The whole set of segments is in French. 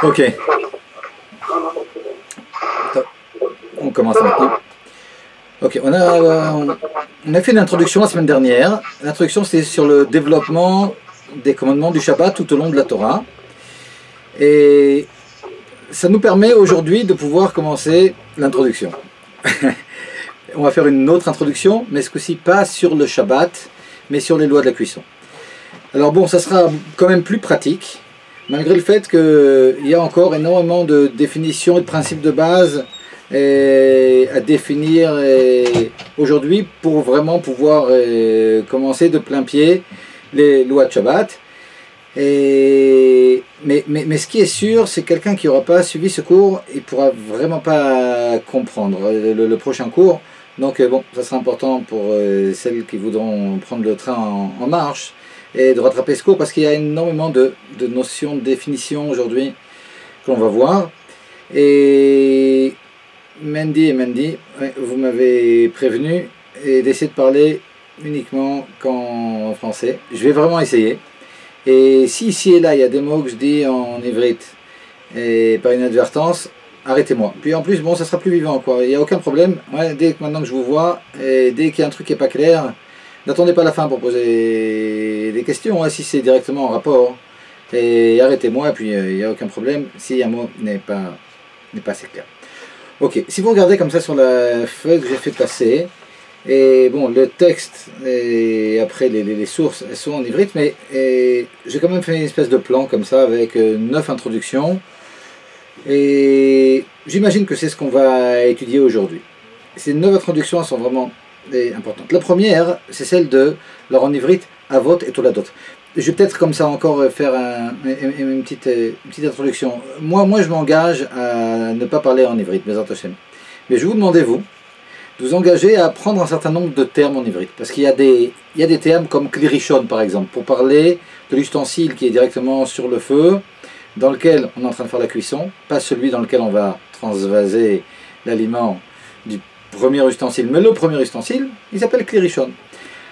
Ok, on commence maintenant. Ok, on a fait une introduction la semaine dernière. L'introduction c'était sur le développement des commandements du Shabbat tout au long de la Torah. Et ça nous permet aujourd'hui de pouvoir commencer l'introduction. On va faire une autre introduction, mais ce coup-ci pas sur le Shabbat, mais sur les lois de la cuisson. Alors bon, ça sera quand même plus pratique, malgré le fait qu'il y a encore énormément de définitions et de principes de base à définir aujourd'hui pour vraiment pouvoir commencer de plein pied les lois de Shabbat. Mais ce qui est sûr, c'est que quelqu'un qui n'aura pas suivi ce cours, il ne pourra vraiment pas comprendre le prochain cours. Donc bon, ça sera important pour celles qui voudront prendre le train en marche et de rattraper ce cours, parce qu'il y a énormément de notions, de définitions aujourd'hui que l'on va voir. Et Mendy, vous m'avez prévenu d'essayer de parler uniquement qu'en français. Je vais vraiment essayer. Et si ici et là il y a des mots que je dis en ivrite et par inadvertance, arrêtez-moi. Puis en plus, bon, ça sera plus vivant, quoi. Il n'y a aucun problème. Ouais, dès que maintenant que je vous vois, et dès qu'il y a un truc qui n'est pas clair, n'attendez pas la fin pour poser des questions, hein, si c'est directement en rapport. Et arrêtez-moi, et puis il n'y a aucun problème si un mot n'est pas assez clair. Ok, si vous regardez comme ça sur la feuille que j'ai fait passer, et bon, le texte et après les sources, elles sont en ivrite, mais j'ai quand même fait une espèce de plan comme ça avec 9 introductions. Et j'imagine que c'est ce qu'on va étudier aujourd'hui. Ces 9 introductions sont vraiment importantes. La première, c'est celle de, alors en ivrite, Avot et Toladot. Je vais peut-être comme ça encore faire une petite introduction. Moi, je m'engage à ne pas parler en ivrite, Bezrat Hashem. Mais je vous demandez, vous, de vous engager à prendre un certain nombre de termes en ivrite. Parce qu'il y a des termes comme Kli Rishon, par exemple, pour parler de l'ustensile qui est directement sur le feu, dans lequel on est en train de faire la cuisson, pas celui dans lequel on va transvaser l'aliment du premier ustensile, mais le premier ustensile, il s'appelle Kli Rishon.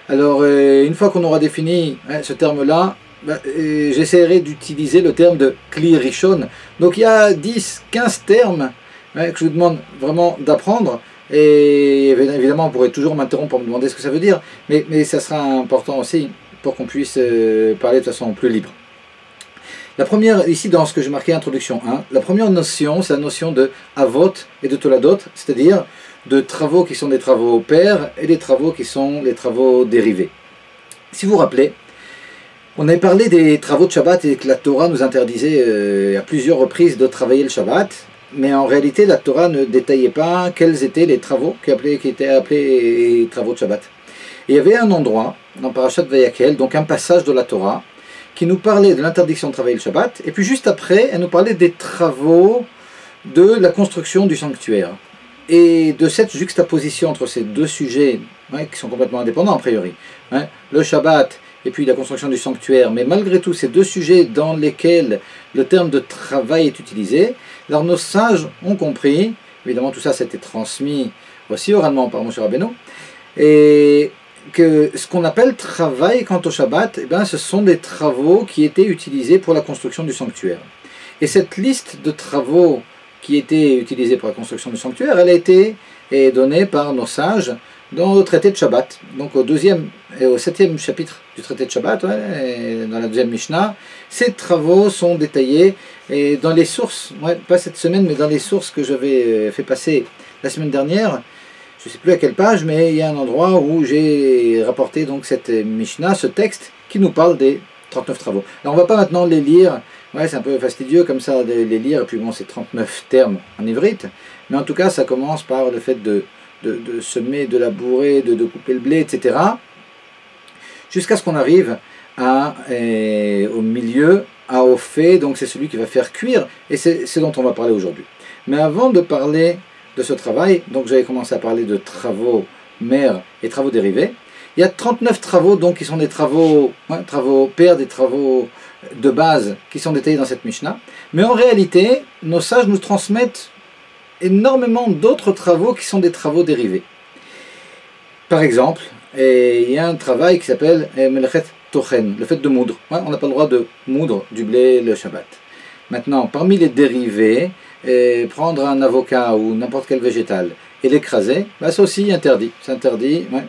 Alors, une fois qu'on aura défini ce terme-là, j'essaierai d'utiliser le terme de Kli Rishon. Donc il y a 10, 15 termes que je vous demande vraiment d'apprendre. Et évidemment, on pourrait toujours m'interrompre pour me demander ce que ça veut dire, mais ça sera important aussi pour qu'on puisse parler de façon plus libre. La première, ici dans ce que j'ai marqué introduction 1, la première notion, c'est la notion de Avot et de Toladot, c'est-à-dire de travaux qui sont des travaux pairs et des travaux qui sont des travaux dérivés. Si vous vous rappelez, on avait parlé des travaux de Shabbat et que la Torah nous interdisait à plusieurs reprises de travailler le Shabbat, mais en réalité la Torah ne détaillait pas quels étaient les travaux qui étaient appelés les travaux de Shabbat. Et il y avait un endroit dans Parashat Vayakhel, donc un passage de la Torah, qui nous parlait de l'interdiction de travailler le Shabbat, et puis juste après, elle nous parlait des travaux de la construction du sanctuaire. Et de cette juxtaposition entre ces deux sujets, qui sont complètement indépendants a priori, le Shabbat et puis la construction du sanctuaire, mais malgré tout ces deux sujets dans lesquels le terme de travail est utilisé, alors nos sages ont compris, évidemment tout ça c'était transmis aussi oralement par Moshe Rabbeinu, et que ce qu'on appelle travail quant au Shabbat, ce sont des travaux qui étaient utilisés pour la construction du sanctuaire. Et cette liste de travaux qui étaient utilisés pour la construction du sanctuaire, elle a été donnée par nos sages dans le traité de Shabbat. Donc au 2e et au 7e chapitre du traité de Shabbat, dans la 2e Mishnah, ces travaux sont détaillés et dans les sources, pas cette semaine, mais dans les sources que j'avais fait passer la semaine dernière, je ne sais plus à quelle page, mais il y a un endroit où j'ai rapporté donc cette Mishnah, ce texte qui nous parle des 39 travaux. Alors on ne va pas maintenant les lire, c'est un peu fastidieux comme ça de les lire, et puis bon c'est 39 termes en ivrite, mais en tout cas ça commence par le fait de semer, de labourer, de couper le blé, etc. Jusqu'à ce qu'on arrive au milieu, à Ophé, donc c'est celui qui va faire cuire, et c'est ce dont on va parler aujourd'hui. Mais avant de parler de ce travail, donc j'avais commencé à parler de travaux mères et travaux dérivés. Il y a 39 travaux donc qui sont des travaux pairs, des travaux de base qui sont détaillés dans cette Mishnah. Mais en réalité, nos sages nous transmettent énormément d'autres travaux qui sont des travaux dérivés. Par exemple, il y a un travail qui s'appelle Melechet Tochen, le fait de moudre. On n'a pas le droit de moudre du blé le Shabbat. Maintenant, parmi les dérivés, prendre un avocat ou n'importe quel végétal et l'écraser, bah, c'est aussi interdit. C'est interdit, ouais,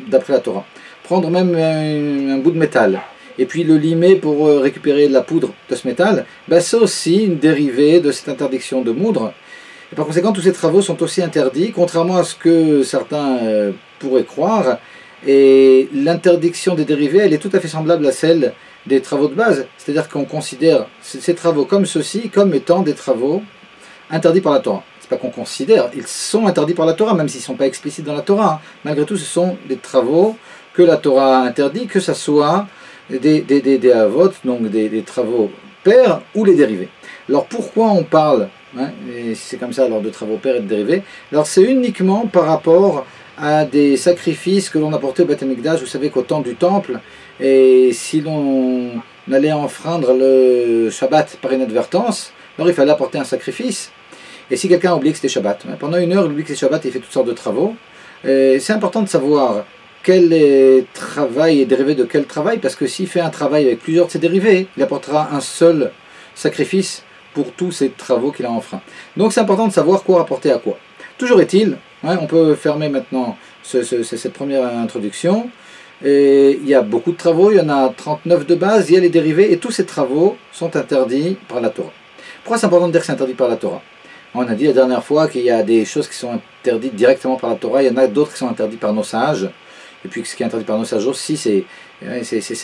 d'après la Torah. Prendre même un bout de métal et puis le limer pour récupérer la poudre de ce métal, bah, c'est aussi une dérivée de cette interdiction de moudre. Et par conséquent, tous ces travaux sont aussi interdits, contrairement à ce que certains pourraient croire. Et l'interdiction des dérivés, elle est tout à fait semblable à celle des travaux de base. C'est-à-dire qu'on considère ces travaux comme ceux-ci, comme étant des travaux interdits par la Torah. C'est pas qu'on considère, ils sont interdits par la Torah, même s'ils ne sont pas explicites dans la Torah. Malgré tout, ce sont des travaux que la Torah interdit, que ce soit des avot, donc des travaux pairs ou les dérivés. Alors pourquoi on parle, et c'est comme ça lors de travaux pairs et de dérivés, alors c'est uniquement par rapport à des sacrifices que l'on apportait au Beth Amikdash. Vous savez qu'au temps du temple, et si l'on allait enfreindre le Shabbat par inadvertance, alors il fallait apporter un sacrifice. Et si quelqu'un oublie que c'était Shabbat, pendant une heure il oublie que c'est Shabbat, il fait toutes sortes de travaux. C'est important de savoir quel travail est dérivé de quel travail, parce que s'il fait un travail avec plusieurs de ses dérivés, il apportera un seul sacrifice pour tous ces travaux qu'il a enfreints. Donc c'est important de savoir quoi rapporter à quoi. Toujours est-il, on peut fermer maintenant cette première introduction. Et il y a beaucoup de travaux, il y en a 39 de base, il y a les dérivés, et tous ces travaux sont interdits par la Torah. Pourquoi c'est important de dire que c'est interdit par la Torah? On a dit la dernière fois qu'il y a des choses qui sont interdites directement par la Torah, il y en a d'autres qui sont interdites par nos sages. Et puis ce qui est interdit par nos sages aussi, c'est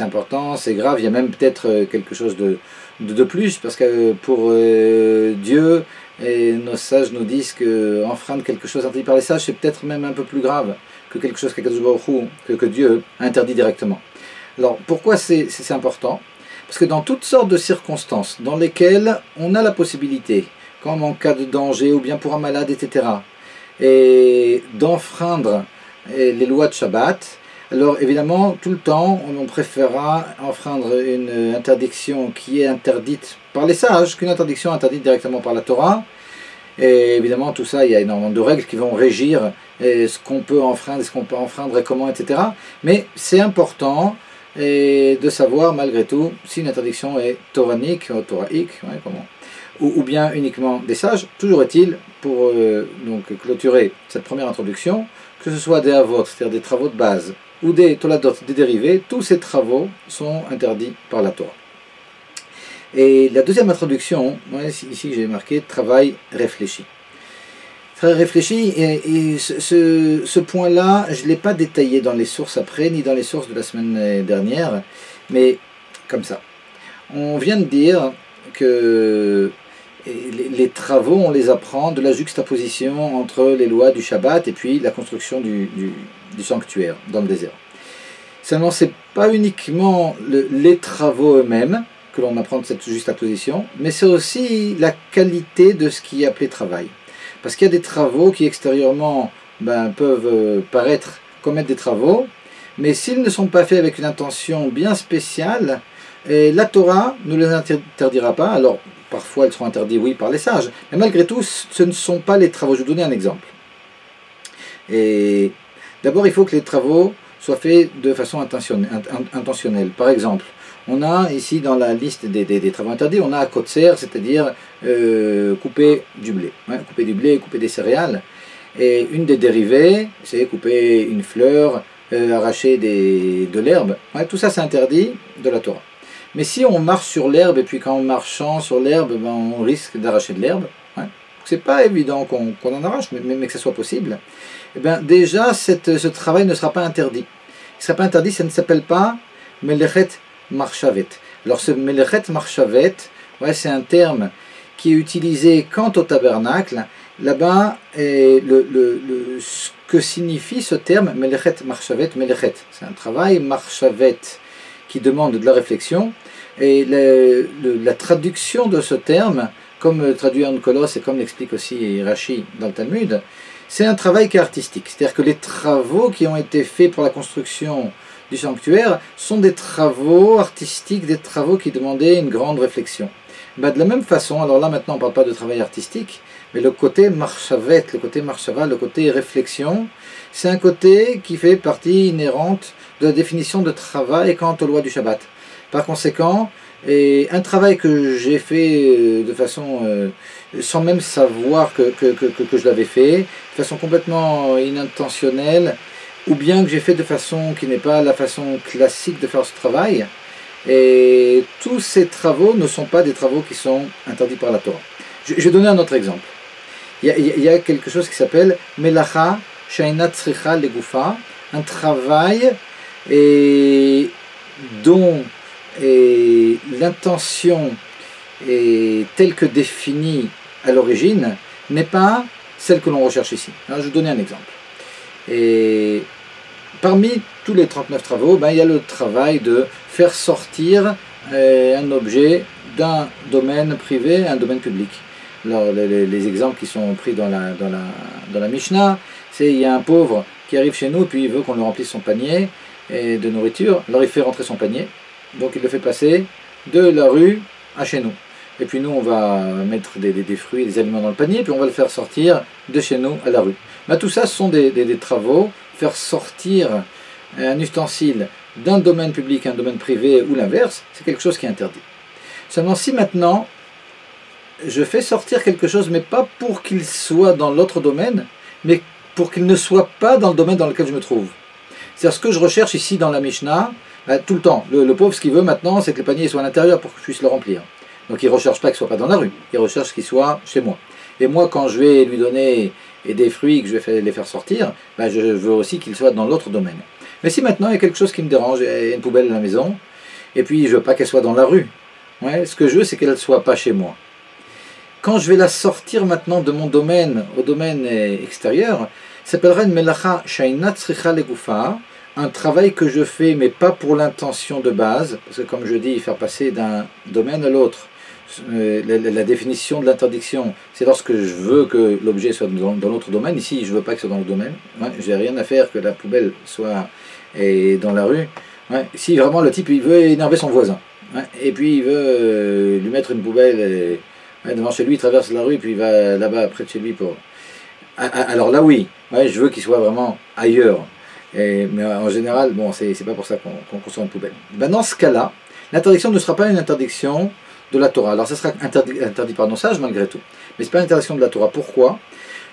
important, c'est grave, il y a même peut-être quelque chose de plus, parce que pour Dieu, et nos sages nous disent qu'enfreindre quelque chose interdit par les sages, c'est peut-être même un peu plus grave que quelque chose que Dieu interdit directement. Alors pourquoi c'est important? Parce que dans toutes sortes de circonstances dans lesquelles on a la possibilité, comme en cas de danger ou bien pour un malade, etc., et d'enfreindre les lois de Shabbat, alors évidemment tout le temps on préférera enfreindre une interdiction qui est interdite par les sages qu'une interdiction interdite directement par la Torah. Et évidemment tout ça, il y a énormément de règles qui vont régir ce qu'on peut enfreindre, ce qu'on peut enfreindre et comment, etc. Mais c'est important de savoir malgré tout si une interdiction est toranique, toraïque, ou bien uniquement des sages. Toujours est-il, pour donc clôturer cette première introduction, que ce soit des avot, c'est-à-dire des travaux de base, ou des toladot, des dérivés, tous ces travaux sont interdits par la Torah. Et la deuxième introduction, ici j'ai marqué travail réfléchi. Travail réfléchi, et ce point-là, je ne l'ai pas détaillé dans les sources après, ni dans les sources de la semaine dernière, mais comme ça. On vient de dire que les travaux, on les apprend de la juxtaposition entre les lois du Shabbat et puis la construction du sanctuaire dans le désert. Seulement, ce n'est pas uniquement les travaux eux-mêmes que l'on apprend de cette juxtaposition, mais c'est aussi la qualité de ce qui est appelé travail. Parce qu'il y a des travaux qui extérieurement peuvent paraître comme être des travaux, mais s'ils ne sont pas faits avec une intention bien spéciale, la Torah ne les interdira pas. Alors, parfois, ils seront interdits, oui, par les sages, mais malgré tout, ce ne sont pas les travaux. Je vais vous donner un exemple. Et d'abord, il faut que les travaux soient faits de façon intentionnelle. Par exemple, on a ici dans la liste des travaux interdits, on a à kotser, c'est-à-dire couper du blé. Couper du blé, couper des céréales. Et une des dérivées, c'est couper une fleur, arracher de l'herbe. Tout ça, c'est interdit de la Torah. Mais si on marche sur l'herbe, et puis qu'en marchant sur l'herbe, on risque d'arracher de l'herbe, c'est pas évident qu'on en arrache, mais que ce soit possible, et déjà ce travail ne sera pas interdit. Il ne sera pas interdit, ça ne s'appelle pas melechet marchavet. Alors ce melechet marchavet, c'est un terme qui est utilisé quant au tabernacle. Là-bas, ce que signifie ce terme melechet marchavet, melechet, c'est un travail, marchavet, qui demande de la réflexion. Et la traduction de ce terme, comme traduit en Colosse et comme l'explique aussi Rashi dans le Talmud, c'est un travail qui est artistique. C'est-à-dire que les travaux qui ont été faits pour la construction du sanctuaire sont des travaux artistiques, des travaux qui demandaient une grande réflexion. De la même façon, alors là maintenant on ne parle pas de travail artistique, mais le côté marchavet, le côté marchava, le côté réflexion, c'est un côté qui fait partie inhérente de la définition de travail quant aux lois du Shabbat. Par conséquent, Et un travail que j'ai fait de façon, sans même savoir que je l'avais fait, de façon complètement inintentionnelle, ou bien que j'ai fait de façon qui n'est pas la façon classique de faire ce travail. Et tous ces travaux ne sont pas des travaux qui sont interdits par la Torah. Je vais donner un autre exemple. Il y a quelque chose qui s'appelle Melacha Shaina Tzricha Legufa, un travail dont l'intention telle que définie à l'origine n'est pas celle que l'on recherche ici. Alors, je vais vous donner un exemple. Et parmi tous les 39 travaux, il y a le travail de faire sortir un objet d'un domaine privé à un domaine public. Alors, les exemples qui sont pris dans la Mishnah, c'est il y a un pauvre qui arrive chez nous et puis il veut qu'on lui remplisse son panier de nourriture. Alors il fait rentrer son panier, donc il le fait passer de la rue à chez nous. Et puis nous on va mettre des fruits et des aliments dans le panier, puis on va le faire sortir de chez nous à la rue. Tout ça, ce sont des travaux, faire sortir un ustensile d'un domaine public à un domaine privé ou l'inverse, c'est quelque chose qui est interdit. Seulement si maintenant je fais sortir quelque chose, mais pas pour qu'il soit dans l'autre domaine, mais pour qu'il ne soit pas dans le domaine dans lequel je me trouve. C'est-à-dire ce que je recherche ici dans la Mishnah, tout le temps. Le pauvre, ce qu'il veut maintenant, c'est que le panier soit à l'intérieur pour que je puisse le remplir. Donc il ne recherche pas qu'il ne soit pas dans la rue, il recherche qu'il soit chez moi. Et moi, quand je vais lui donner des fruits que je vais les faire sortir, je veux aussi qu'il soit dans l'autre domaine. Mais si maintenant il y a quelque chose qui me dérange, il y a une poubelle à la maison, et puis je ne veux pas qu'elle soit dans la rue, ce que je veux, c'est qu'elle ne soit pas chez moi. Quand je vais la sortir maintenant de mon domaine au domaine extérieur, ça s'appellera une melacha shaina tzricha legufa, un travail que je fais mais pas pour l'intention de base, parce que comme je dis, faire passer d'un domaine à l'autre, la définition de l'interdiction, c'est lorsque je veux que l'objet soit dans l'autre domaine. Ici, je ne veux pas que ce soit dans le domaine. Je n'ai rien à faire que la poubelle soit dans la rue. Si vraiment le type il veut énerver son voisin, et puis il veut lui mettre une poubelle devant chez lui, il traverse la rue, et puis il va là-bas près de chez lui pour... Alors là oui, je veux qu'il soit vraiment ailleurs. Mais en général, bon, c'est pas pour ça qu'on construit une poubelle. Dans ce cas-là, l'interdiction ne sera pas une interdiction de la Torah. Alors ça sera interdit par nos sages malgré tout. Mais ce n'est pas une interdiction de la Torah. Pourquoi?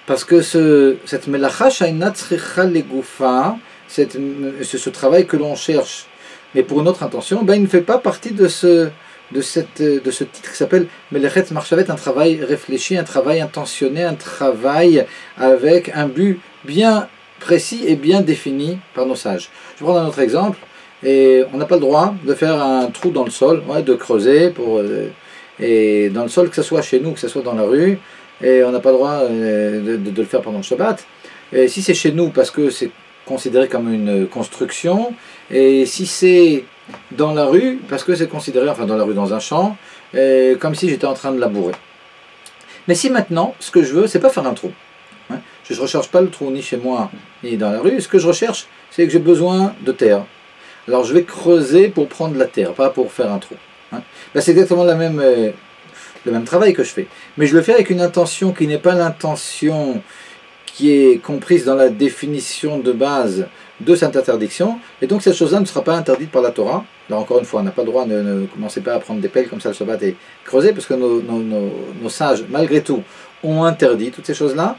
Parce que cette melacha shaina tzricha legufa, ce travail que l'on cherche, mais pour une autre intention, il ne fait pas partie de ce titre qui s'appelle Melechet Marchavet, un travail réfléchi, un travail intentionné, un travail avec un but bien précis et bien défini par nos sages. Je vais prendre un autre exemple. Et on n'a pas le droit de faire un trou dans le sol, de creuser et dans le sol, que ce soit chez nous, que ce soit dans la rue, et on n'a pas le droit de le faire pendant le Shabbat. Et si c'est chez nous, parce que c'est considéré comme une construction, et si c'est dans la rue, parce que c'est considéré, enfin dans la rue, dans un champ, comme si j'étais en train de labourer. Mais si maintenant, ce que je veux, c'est pas faire un trou. Je ne recherche pas le trou ni chez moi, ni dans la rue. Ce que je recherche, c'est que j'ai besoin de terre. Alors je vais creuser pour prendre la terre, pas pour faire un trou. C'est exactement le même travail que je fais. Mais je le fais avec une intention qui n'est pas l'intention qui est comprise dans la définition de base de cette interdiction. Et donc cette chose-là ne sera pas interdite par la Torah. Alors encore une fois, on n'a pas le droit, ne commencez pas à prendre des pelles comme ça le Shabbat et creuser, parce que nos sages, malgré tout, ont interdit toutes ces choses-là.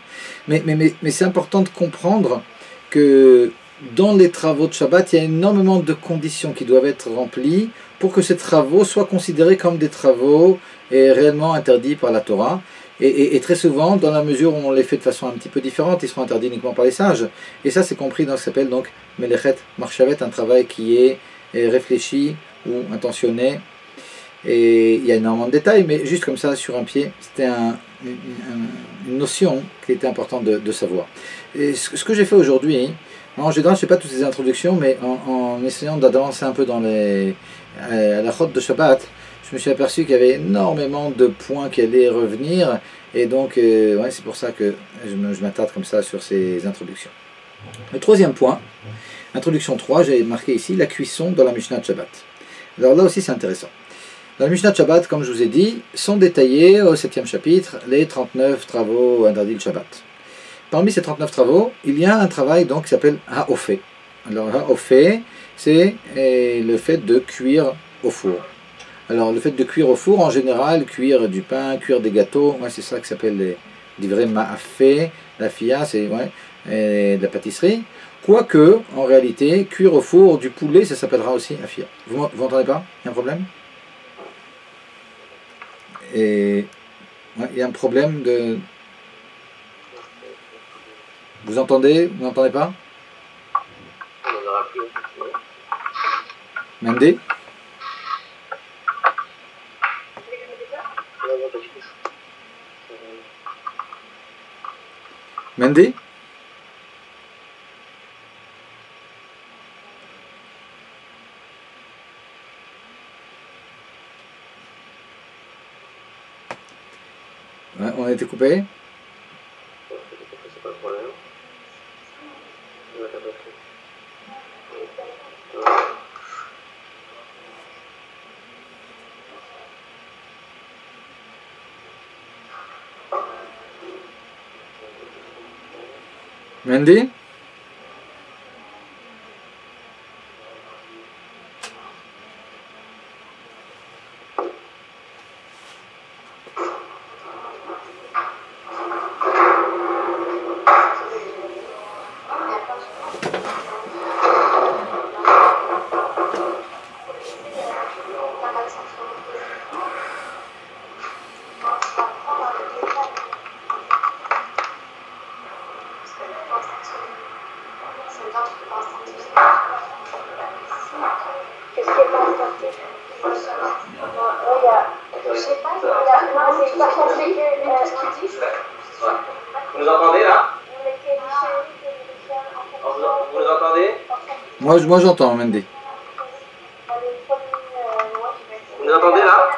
Mais c'est important de comprendre que dans les travaux de Shabbat, il y a énormément de conditions qui doivent être remplies pour que ces travaux soient considérés comme des travaux réellement interdits par la Torah. Et très souvent, dans la mesure où on les fait de façon un petit peu différente, ils seront interdits uniquement par les sages. Et ça, c'est compris dans ce qui s'appelle donc Melechet Marchavet, un travail qui est réfléchi ou intentionné. Et il y a énormément de détails, mais juste comme ça, sur un pied, c'était une notion qui était importante de savoir. Et ce que j'ai fait aujourd'hui, en général, je ne fais pas toutes ces introductions, mais en essayant d'avancer un peu dans à la chôte de Shabbat, je me suis aperçu qu'il y avait énormément de points qui allaient revenir, et donc c'est pour ça que je m'attarde comme ça sur ces introductions. Le troisième point, introduction 3, j'ai marqué ici la cuisson dans la Mishnah de Shabbat. Alors là aussi c'est intéressant. Dans la Mishnah de Shabbat, comme je vous ai dit, sont détaillés au 7e chapitre les 39 travaux interdits de Shabbat. Parmi ces 39 travaux, il y a un travail donc qui s'appelle Ha'ofé. Alors Ha'ofé, c'est le fait de cuire au four. Alors, le fait de cuire au four, en général, cuire du pain, cuire des gâteaux, ouais, c'est ça qui s'appelle des vrais ma'afé. La fia, c'est ouais, et de la pâtisserie. Quoique, en réalité, cuire au four du poulet, ça s'appellera aussi afia. Vous entendez pas? Il y a un problème? Et ouais, il y a un problème de... Vous entendez? Vous n'entendez pas? Mendy? Mendy? Ouais, on a été coupé. Mendy? Vous nous entendez là? Vous nous entendez? Moi j'entends, Mendy. Vous nous entendez là?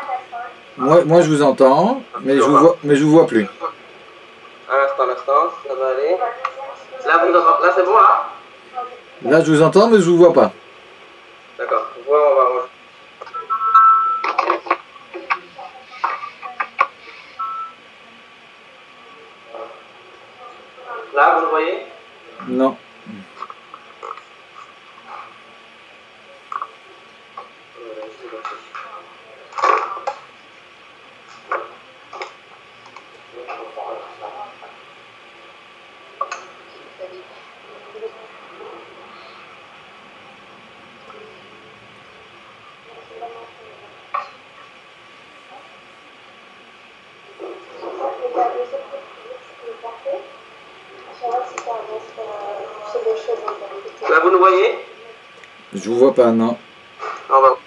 Moi je vous entends, mais je vous vois plus. Un instant, ça va aller. Là, vous nous entendez? Là, c'est bon là? Là je vous entends, mais je vous vois pas. D'accord. On va. Là, vous le voyez? Non. Là, vous nous voyez? Je vous vois pas, non. On va.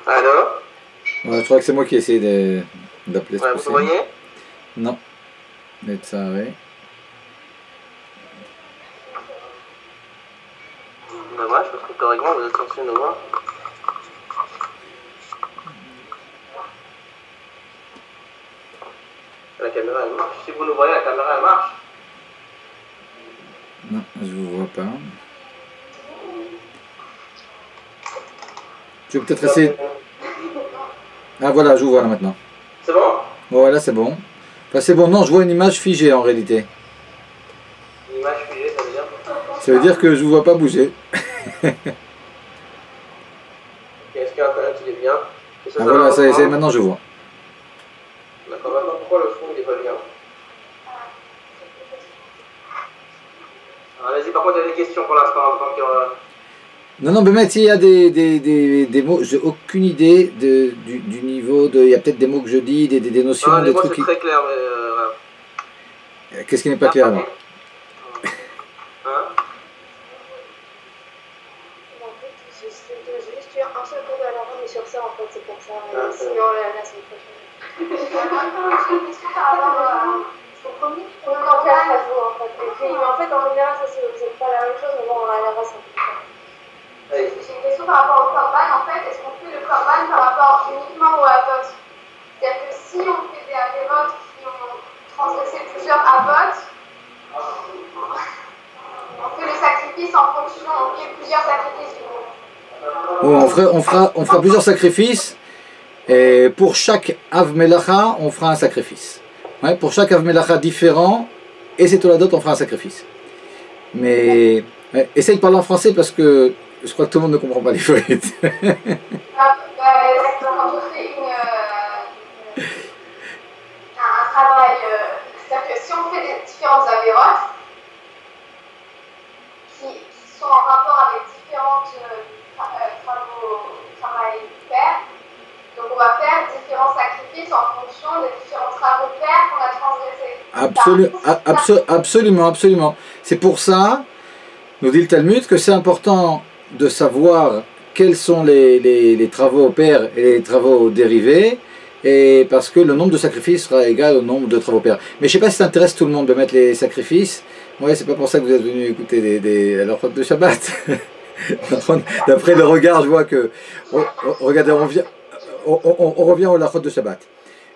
Allô? Ouais, je crois que c'est moi qui essaie d'appeler ce Ouais, vous possible. voyez? Non. Mais ça, oui. Dommage, parce que théoriquement, vous êtes censé nous voir. La caméra, elle marche. Si vous nous voyez, la caméra, elle marche. Non, je vous vois pas. Je vais peut-être essayer... Ah voilà, je vous vois là maintenant. C'est bon? Voilà, c'est bon. Enfin, c'est bon, non, je vois une image figée en réalité. Une image figée, ça veut dire? Ça veut dire que je vous vois pas bouger. Est-ce que Internet il est bien? Ah voilà, ça y est, maintenant je vois. D'accord, maintenant pourquoi le son il est pas bien? Alors, allez-y, par contre, il y a des questions pour l'instant. Non, non, mais mec, il y a des mots, j'ai aucune idée du niveau de... Il y a peut-être des mots que je dis, des notions, Non, des mots, trucs c'est très clair, mais... voilà. Qu'est-ce qui n'est pas clair là? Hein? J'ai juste eu un seul cours de la mais sur ça en fait, c'est pour ça. Sinon, la semaine prochaine. J'ai une question par rapport à son premier. Oui, quand ça joue en fait. Et puis, mais en fait, en général, ça c'est pas la même chose, mais bon, on regardera ça. J'ai une question par rapport au corban. En fait, est-ce qu'on fait le corban par rapport uniquement au Happy On fera plusieurs sacrifices. Et pour chaque Av Melacha, on fera un sacrifice. Ouais, pour chaque Av Melacha différent, et c'est Toladot, on fera un sacrifice. Mais ouais, essaye de parler en français parce que je crois que tout le monde ne comprend pas les frites. Quand on fait un travail, c'est-à-dire que si on fait des différentes avérotes qui sont en rapport avec différentes travail père, donc on va faire différents sacrifices en fonction des différents travaux père qu'on a transgressés. Absolument. C'est pour ça, nous dit le Talmud, que c'est important de savoir quels sont les travaux pairs et les travaux dérivés, et parce que le nombre de sacrifices sera égal au nombre de travaux pairs. Mais je ne sais pas si ça intéresse tout le monde de mettre les sacrifices. Ouais, c'est pas pour ça que vous êtes venus écouter la route de Shabbat. D'après le regard, je vois que... regardez, on revient au lachot de Shabbat.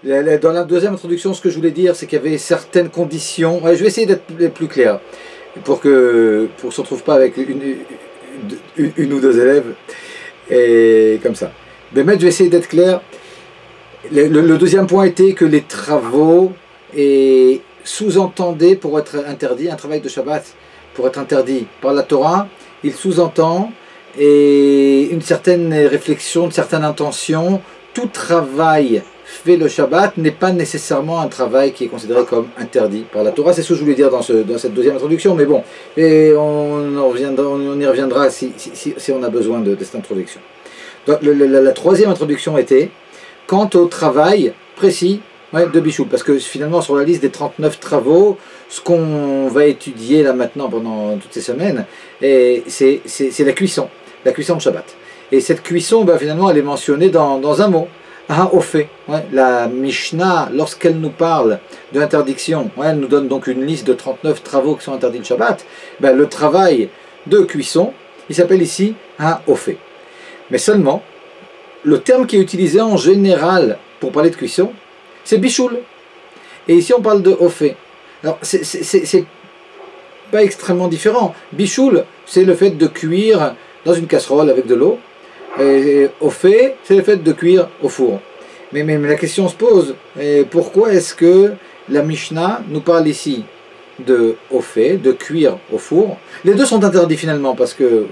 Dans la deuxième introduction, ce que je voulais dire, c'est qu'il y avait certaines conditions. Ouais, je vais essayer d'être plus clair pour qu'on ne se retrouve pas avec une ou deux élèves et comme ça. Mais je vais essayer d'être clair. Le deuxième point était que les travaux sous-entendaient pour être interdits, un travail de Shabbat pour être interdit par la Torah, il sous-entend une certaine réflexion, une certaine intention. Tout travail fait le Shabbat n'est pas nécessairement un travail qui est considéré comme interdit par la Torah. C'est ce que je voulais dire dans cette deuxième introduction, mais bon, et on y reviendra si on a besoin de cette introduction. Donc, la troisième introduction était quant au travail précis de Bichoul, parce que finalement sur la liste des 39 travaux, ce qu'on va étudier là maintenant pendant toutes ces semaines, c'est la cuisson de Shabbat. Et cette cuisson, finalement, elle est mentionnée dans un mot. Au fait, la Mishnah, lorsqu'elle nous parle de l'interdiction, elle nous donne donc une liste de 39 travaux qui sont interdits le Shabbat. Le travail de cuisson, il s'appelle ici au fait. Mais seulement, le terme qui est utilisé en général pour parler de cuisson, c'est bichoul. Et ici on parle de au fait. Alors c'est pas extrêmement différent. Bichoul, c'est le fait de cuire dans une casserole avec de l'eau. Et au fait, c'est le fait de cuire au four. Mais la question se pose, pourquoi est-ce que la Mishnah nous parle ici de au fait, de cuire au four? Les deux sont interdits finalement, parce que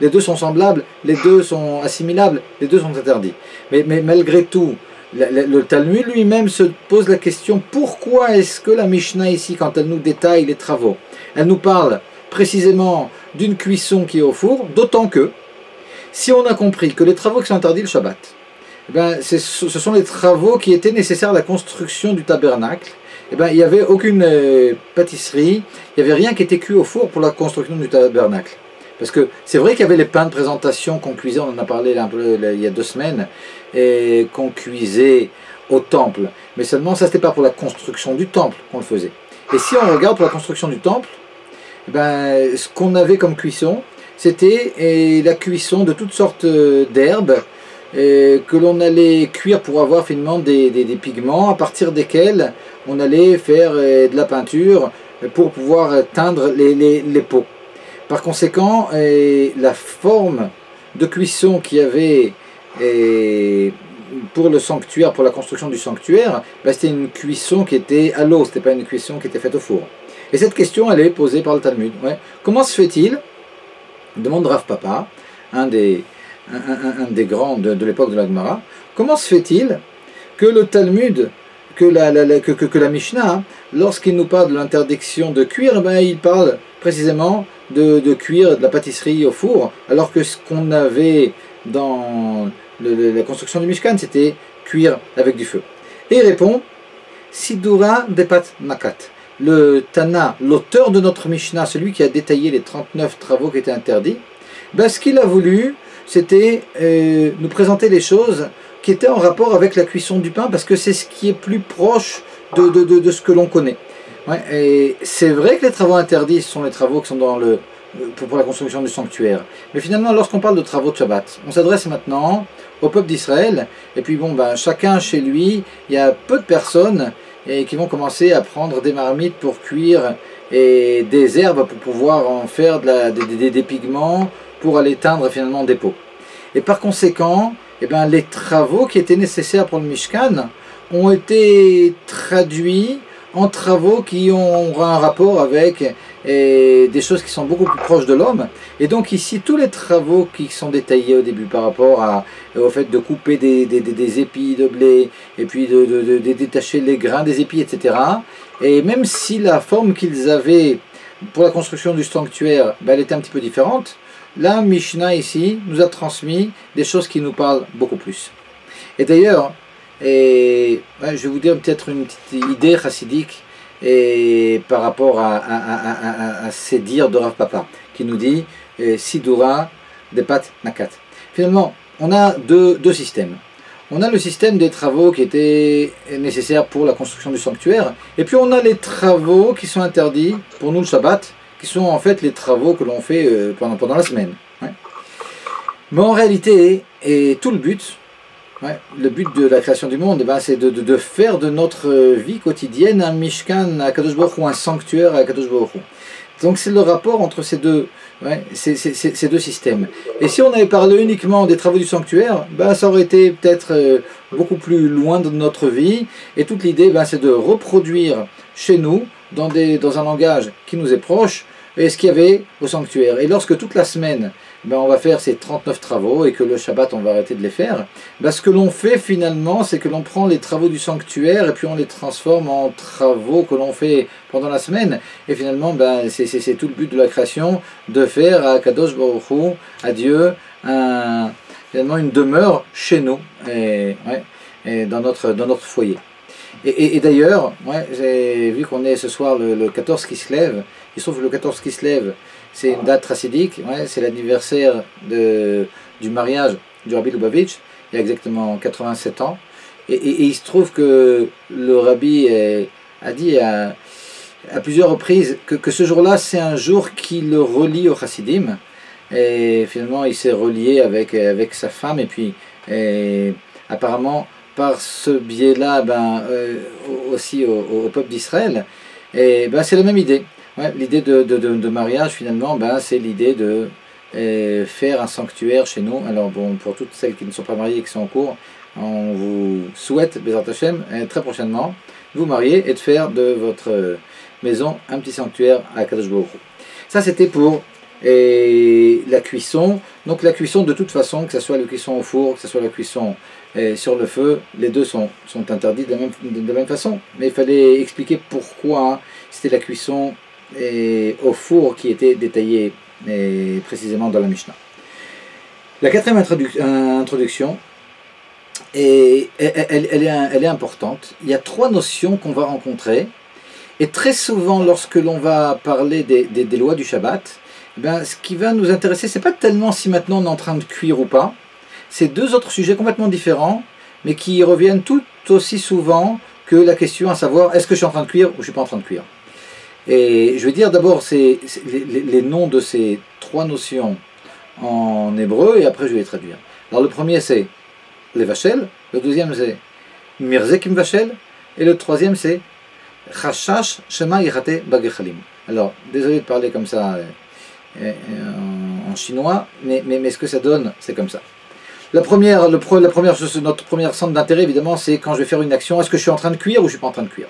les deux sont semblables, les deux sont assimilables, les deux sont interdits. Mais malgré tout, le Talmud lui-même se pose la question, pourquoi est-ce que la Mishnah ici, quand elle nous détaille les travaux, elle nous parle précisément d'une cuisson qui est au four, d'autant que si on a compris que les travaux qui sont interdits le Shabbat, ce sont les travaux qui étaient nécessaires à la construction du tabernacle, il n'y avait aucune pâtisserie, il n'y avait rien qui était cuit au four pour la construction du tabernacle. Parce que c'est vrai qu'il y avait les pains de présentation qu'on cuisait, on en a parlé un peu il y a 2 semaines, et qu'on cuisait au temple. Mais seulement ça, c'était pas pour la construction du temple qu'on le faisait. Et si on regarde pour la construction du temple, ce qu'on avait comme cuisson, c'était la cuisson de toutes sortes d'herbes que l'on allait cuire pour avoir finalement des pigments à partir desquels on allait faire de la peinture pour pouvoir teindre les pots. Par conséquent, la forme de cuisson qu'il y avait pour le sanctuaire, pour la construction du sanctuaire, c'était une cuisson qui était à l'eau, c'était pas une cuisson qui était faite au four. Et cette question, elle est posée par le Talmud. Comment se fait-il, demande Rav Papa, un des grands de l'époque de la Gemara, comment se fait-il que le Talmud, que la Mishnah, lorsqu'il nous parle de l'interdiction de cuire, il parle précisément de cuire de la pâtisserie au four, alors que ce qu'on avait dans la construction du Mishkan, c'était cuire avec du feu. Et il répond, Sidura Depat Makat. Le Tana, l'auteur de notre Mishnah, celui qui a détaillé les 39 travaux qui étaient interdits, ce qu'il a voulu, c'était nous présenter les choses qui étaient en rapport avec la cuisson du pain, parce que c'est ce qui est plus proche de ce que l'on connaît. Et c'est vrai que les travaux interdits, ce sont les travaux qui sont pour la construction du sanctuaire. Mais finalement, lorsqu'on parle de travaux de Shabbat, on s'adresse maintenant au peuple d'Israël, et puis chacun chez lui, il y a peu de personnes qui vont commencer à prendre des marmites pour cuire et des herbes pour pouvoir en faire des pigments pour aller teindre finalement des pots. Et par conséquent, eh ben, les travaux qui étaient nécessaires pour le Mishkan ont été traduits en travaux qui ont un rapport avec des choses qui sont beaucoup plus proches de l'homme. Et donc ici, tous les travaux qui sont détaillés au début par rapport au fait de couper des épis de blé, et puis de détacher les grains des épis, etc. Et même si la forme qu'ils avaient pour la construction du sanctuaire, ben, elle était un petit peu différente, la Mishnah ici nous a transmis des choses qui nous parlent beaucoup plus. Et d'ailleurs, je vais vous dire peut-être une petite idée chassidique par rapport à ces dires de Rav Papa, qui nous dit Sidura de Pat Nakat. Finalement, on a deux systèmes. On a le système des travaux qui étaient nécessaires pour la construction du sanctuaire, et puis on a les travaux qui sont interdits pour nous le Shabbat, qui sont en fait les travaux que l'on fait pendant la semaine. Ouais. Mais en réalité, et tout le but de la création du monde, c'est de faire de notre vie quotidienne un Mishkan à Kadosh Baruch Hu, un sanctuaire à Kadosh Baruch Hu. Donc c'est le rapport entre ces deux systèmes. Et si on avait parlé uniquement des travaux du sanctuaire, ça aurait été peut-être beaucoup plus loin de notre vie. Et toute l'idée, c'est de reproduire chez nous, dans un langage qui nous est proche, ce qu'il y avait au sanctuaire. Et lorsque toute la semaine, on va faire ces 39 travaux et que le Shabbat, on va arrêter de les faire, ce que l'on fait finalement, c'est que l'on prend les travaux du sanctuaire et puis on les transforme en travaux que l'on fait pendant la semaine. Et finalement, c'est tout le but de la création, de faire à Kadosh Baruch Hu, à Dieu, finalement une demeure chez nous, et dans notre foyer. Et d'ailleurs, j'ai vu qu'on est ce soir le 14 qui se lève. Il se trouve que le 14 qui se lève, c'est une date chassidique, c'est l'anniversaire du mariage du Rabbi Lubavitch, il y a exactement 87 ans. Et il se trouve que le Rabbi a dit à plusieurs reprises que ce jour-là, c'est un jour qui le relie au Chassidim. Et finalement, il s'est relié avec sa femme, et puis apparemment, par ce biais-là, aussi au peuple d'Israël. Et c'est la même idée. L'idée de mariage, finalement, c'est l'idée de faire un sanctuaire chez nous. Alors bon, pour toutes celles qui ne sont pas mariées et qui sont en cours, on vous souhaite, Bezrat Hashem, très prochainement, de vous marier et de faire de votre maison un petit sanctuaire à Kadosh Baruch Hu. Ça, c'était pour la cuisson. Donc la cuisson, de toute façon, que ce soit la cuisson au four, que ce soit la cuisson sur le feu, les deux sont interdits de la même façon. Mais il fallait expliquer pourquoi c'était la cuisson au four qui était détaillée précisément dans la Mishnah. La quatrième introduction, elle est importante. Il y a trois notions qu'on va rencontrer. Et très souvent, lorsque l'on va parler des lois du Shabbat, ce qui va nous intéresser, c'est pas tellement si maintenant on est en train de cuire ou pas. C'est deux autres sujets complètement différents, mais qui reviennent tout aussi souvent que la question à savoir, est-ce que je suis en train de cuire ou je ne suis pas en train de cuire. Et je vais dire d'abord les noms de ces trois notions en hébreu, et après je vais les traduire. Alors le premier c'est Levachel, le deuxième c'est Mirzekim Vachel, et le troisième c'est Chashash Shema Yirate Bagechalim. Alors, désolé de parler comme ça en chinois, mais ce que ça donne, c'est comme ça. La première chose, notre premier centre d'intérêt, évidemment, c'est quand je vais faire une action, est-ce que je suis en train de cuire ou je ne suis pas en train de cuire.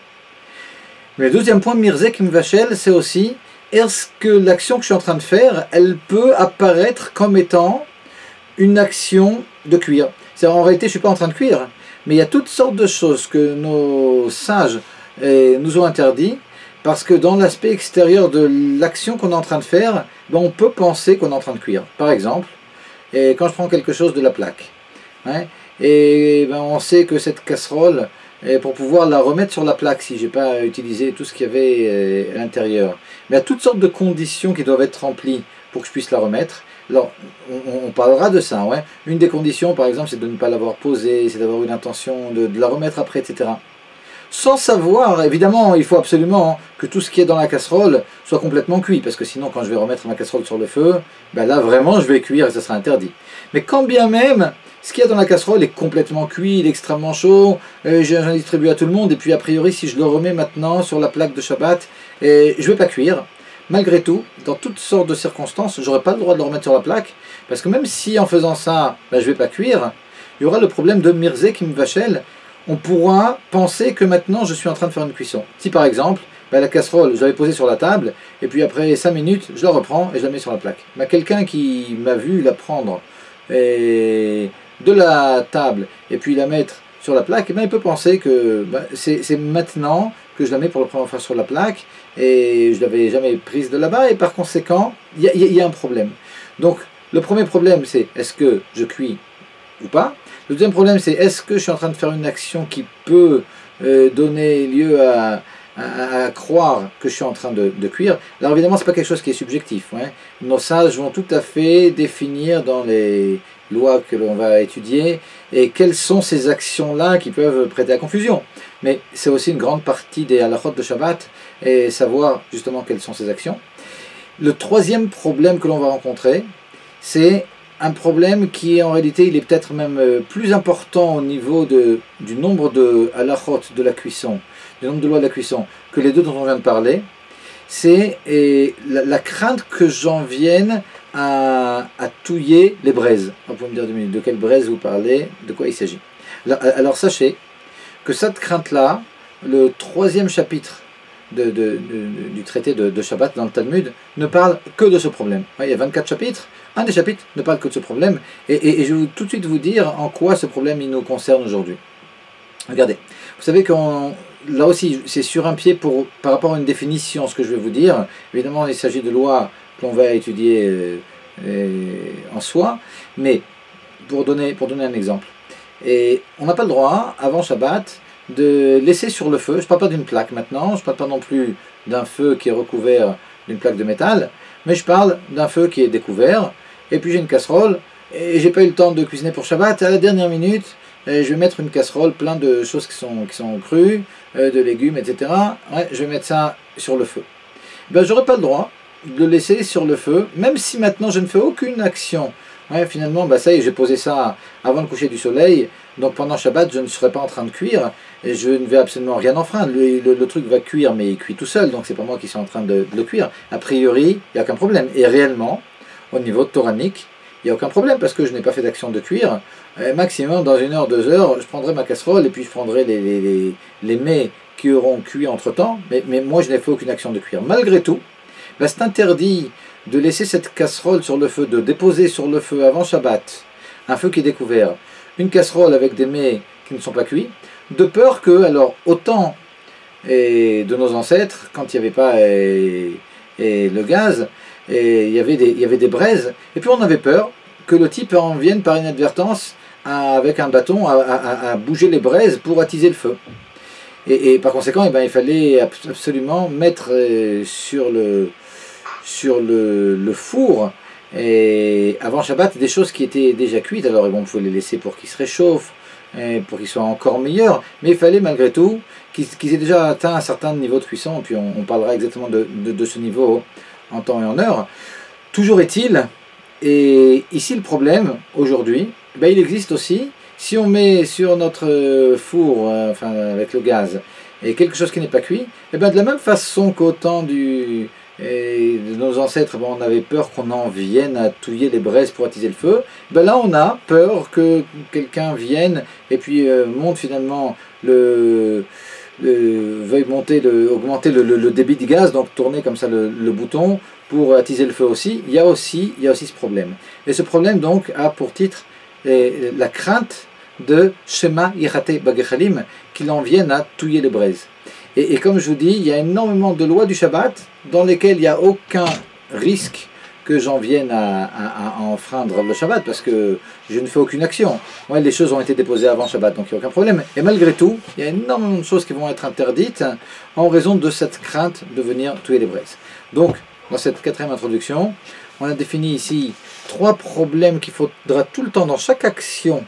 Mais le deuxième point, Mirzek Mvachel, c'est aussi, est-ce que l'action que je suis en train de faire, elle peut apparaître comme étant une action de cuire. C'est-à-dire, en réalité, je ne suis pas en train de cuire, mais il y a toutes sortes de choses que nos sages nous ont interdit, parce que dans l'aspect extérieur de l'action qu'on est en train de faire, on peut penser qu'on est en train de cuire. Par exemple, quand je prends quelque chose de la plaque, on sait que cette casserole, pour pouvoir la remettre sur la plaque, si je n'ai pas utilisé tout ce qu'il y avait à l'intérieur, mais il y a toutes sortes de conditions qui doivent être remplies pour que je puisse la remettre. Alors, on parlera de ça. Une des conditions, par exemple, c'est de ne pas l'avoir posée, c'est d'avoir une intention de la remettre après, etc. Sans savoir, évidemment, il faut absolument que tout ce qui est dans la casserole soit complètement cuit, parce que sinon, quand je vais remettre ma casserole sur le feu, là, vraiment, je vais cuire et ça sera interdit. Mais quand bien même, ce qu'il y a dans la casserole est complètement cuit, il est extrêmement chaud, j'en distribue à tout le monde, et puis a priori, si je le remets maintenant sur la plaque de Shabbat, je ne vais pas cuire, malgré tout, dans toutes sortes de circonstances, j'aurais pas le droit de le remettre sur la plaque, parce que même si en faisant ça, ben, je vais pas cuire, il y aura le problème de Mirze qui me vachel. On pourra penser que maintenant je suis en train de faire une cuisson. Si par exemple, ben, la casserole, je l'avais posée sur la table, et puis après 5 minutes, je la reprends et je la mets sur la plaque. Ben, quelqu'un qui m'a vu la prendre de la table et puis la mettre sur la plaque, ben, il peut penser que ben, c'est maintenant que je la mets pour la première fois sur la plaque, et je ne l'avais jamais prise de là-bas, et par conséquent, il y a un problème. Donc, le premier problème, c'est est-ce que je cuis ou pas? Le deuxième problème, c'est est-ce que je suis en train de faire une action qui peut donner lieu à croire que je suis en train de cuire? Alors évidemment, ce n'est pas quelque chose qui est subjectif. Hein. Nos sages vont tout à fait définir dans les lois que l'on va étudier et quelles sont ces actions-là qui peuvent prêter à confusion. Mais c'est aussi une grande partie des halachot de Shabbat et savoir justement quelles sont ces actions. Le troisième problème que l'on va rencontrer, c'est un problème qui en réalité il est peut-être même plus important au niveau du nombre de halachot de la cuisson, du nombre de lois de la cuisson, que les deux dont on vient de parler. C'est la crainte que j'en vienne à touiller les braises. Vous pouvez me dire 2 minutes, de quelle braise vous parlez, de quoi il s'agit. Alors sachez que cette crainte-là, le 3e chapitre du traité de Shabbat dans le Talmud ne parle que de ce problème. Il y a 24 chapitres, un des chapitres ne parle que de ce problème, et je vais tout de suite vous dire en quoi ce problème il nous concerne aujourd'hui. Regardez, vous savez que là aussi c'est sur un pied par rapport à une définition, ce que je vais vous dire. Évidemment il s'agit de lois que l'on va étudier en soi, mais pour donner un exemple. Et on n'a pas le droit, avant Shabbat, de laisser sur le feu, je ne parle pas d'une plaque maintenant, je ne parle pas non plus d'un feu qui est recouvert d'une plaque de métal, mais je parle d'un feu qui est découvert, et puis j'ai une casserole, et j'ai pas eu le temps de cuisiner pour Shabbat, à la dernière minute, je vais mettre une casserole plein de choses qui sont crues, de légumes, etc. Ouais, je vais mettre ça sur le feu. Ben, j'aurais pas le droit de le laisser sur le feu, même si maintenant je ne fais aucune action. Ouais, finalement, bah ça y est, j'ai posé ça avant le coucher du soleil, donc pendant Shabbat, je ne serai pas en train de cuire, et je ne vais absolument rien enfreindre. Le truc va cuire, mais il cuit tout seul, donc c'est pas moi qui suis en train de le cuire. A priori, il n'y a aucun problème. Et réellement, au niveau toranique, il n'y a aucun problème, parce que je n'ai pas fait d'action de cuire. Maximum, dans 1 heure, 2 heures, je prendrai ma casserole, et puis je prendrai les mets qui auront cuit entre-temps, mais moi, je n'ai fait aucune action de cuire. Malgré tout, bah, c'est interdit de laisser cette casserole sur le feu, de déposer sur le feu avant Shabbat, un feu qui est découvert, une casserole avec des mets qui ne sont pas cuits, de peur que, alors, autant de nos ancêtres, quand il n'y avait pas le gaz, il y avait des braises, et puis on avait peur que le type en vienne par inadvertance avec un bâton à bouger les braises pour attiser le feu. Et par conséquent, eh ben, il fallait absolument mettre sur le four, et avant Shabbat, des choses qui étaient déjà cuites. Alors bon, il faut les laisser pour qu'ils se réchauffent, pour qu'ils soient encore meilleurs, mais il fallait malgré tout qu'ils aient déjà atteint un certain niveau de cuisson, et puis on parlera exactement de ce niveau en temps et en heure. Toujours est-il, et ici le problème aujourd'hui, ben, il existe aussi, si on met sur notre four, enfin avec le gaz, et quelque chose qui n'est pas cuit, et ben, de la même façon qu'au temps de nos ancêtres, ben, on avait peur qu'on en vienne à touiller les braises pour attiser le feu, ben là on a peur que quelqu'un vienne et puis monte finalement veuille augmenter le débit du gaz, donc tourner comme ça le bouton pour attiser le feu aussi. Il y a aussi ce problème. Et ce problème donc a pour titre la crainte de Shema Yichate Bagechalim, qu'il en vienne à touiller les braises. Et comme je vous dis, il y a énormément de lois du Shabbat dans lesquelles il n'y a aucun risque que j'en vienne à enfreindre le Shabbat, parce que je ne fais aucune action. Ouais, les choses ont été déposées avant Shabbat, donc il n'y a aucun problème. Et malgré tout, il y a énormément de choses qui vont être interdites en raison de cette crainte de venir tuer les braises. Donc, dans cette 4e introduction, on a défini ici 3 problèmes qu'il faudra tout le temps dans chaque action